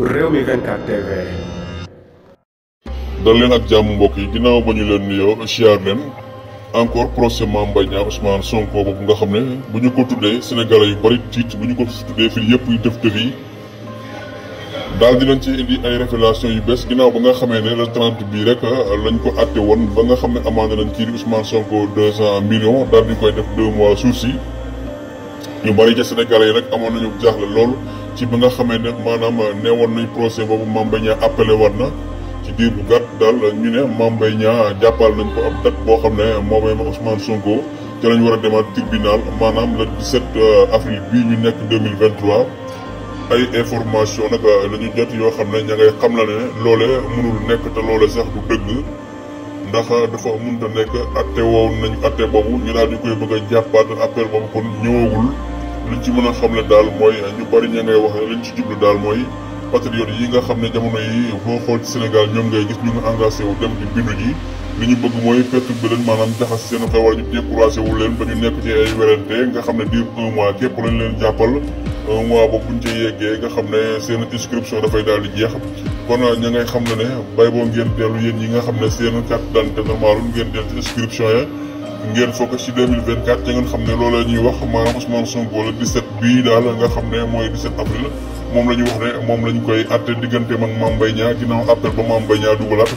Rewmi 24 TV. dal leen ak jàmm mbokk yi ginnaaw ba ñu leen nuyoo siyaar leen encore procès Mame Mbaye Niang Ousmane Sonko boobu nga xam ne bu ñu ko tuddee sénégalais yu bari tiit bu ñu ko tuddee fii yëpp yu def yi daal dinañ ci indi ay révélation yu bees ginnaaw ba nga xamee ne le 30 bii rek lañ ko àtte woon ba nga xam ne amande nañ kii di Ousmane Sonko 200 millions daal di koy def 2 mois sursis ñu bari ca sénégalais yi rek amoon nañu jaaxle lool ci ba nga xamee ne maanaam neewoon nañ procès boobu Mame Mbaye Niang appelé war na ci diir bu gàtt daal ñu ne Mame Mbaye Niang jàppal nañ ko ab date boo xam ne moom mooy Ousmane Sonko ci lañ war a demaat tribunal maanaam le 17 avril bii ñu nekk 2023 ay information nag la ñu jot yoo xam ne ña ngay xam la ne loole mënul nekk te loole sax du dëgg ndax dafa mënut a nekk atte woowu nañ atte boobu ñu daal di koy bëgg a jàppaat appel boobu kon ñëwagul liñ ci mën a xam ne daal mooy ñu bari ña ngay wax ne liñ ci jublu daal mooy patriote yi nga xam ne jamono yi boo xool ci Sénégal ñoom ngay gis ñu ngi engagé wu dem di bindu ji li ñu bëgg mooy perturbé leen maanaam jaxas seen xew wala ñu découragé wu leen ba ñu nekk ci ay werante nga xam ne diir 1 mois képp lañ leen jàppal 1 mois boobu buñ ci yeggee nga xam ne seen inscription dafay daal di jeex kon ña ngay xam ne bay boo ngeen dellu yéen yi nga xam ne seen carte d'identité normal ngeen dellu ci inscription ya ngeen focus ci 2024 ca ngeen xam ne loolu la ñuy wax maanaam Ousmane Sonko la 17 bii daal nga xam ne mooy 17 avril moom la ñu wax ne moom lañ koy atte diggante ak Mame Mbaye Niang ginnaaw appel ba Mame Mbaye Niang dugalaat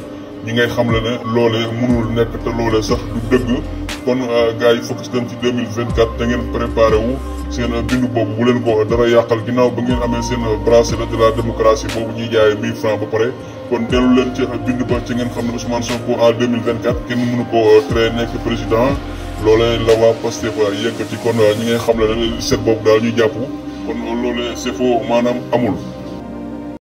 ñi ngay xam le ne loole mënul nekk te loole sax du dëgg kon gars yi focus leen ci 2024 te ngeen préparé wu seen bindu boobu bu leen ko dara yàqal ginnaaw ba ngeen amee seen bracelet de la démocratie boobu ñuy jaayee 1000 francs ba pare kon dellu leen ci bindu ba ci ngeen xam ne Ousmane Sonko en 2024 kenn mënu ko tere nekk président loolee la waa Pastef yëkkati kon ñi ngay xam le ne set boobu daal ñu jàpp kon loolu c'est faux maanaam amul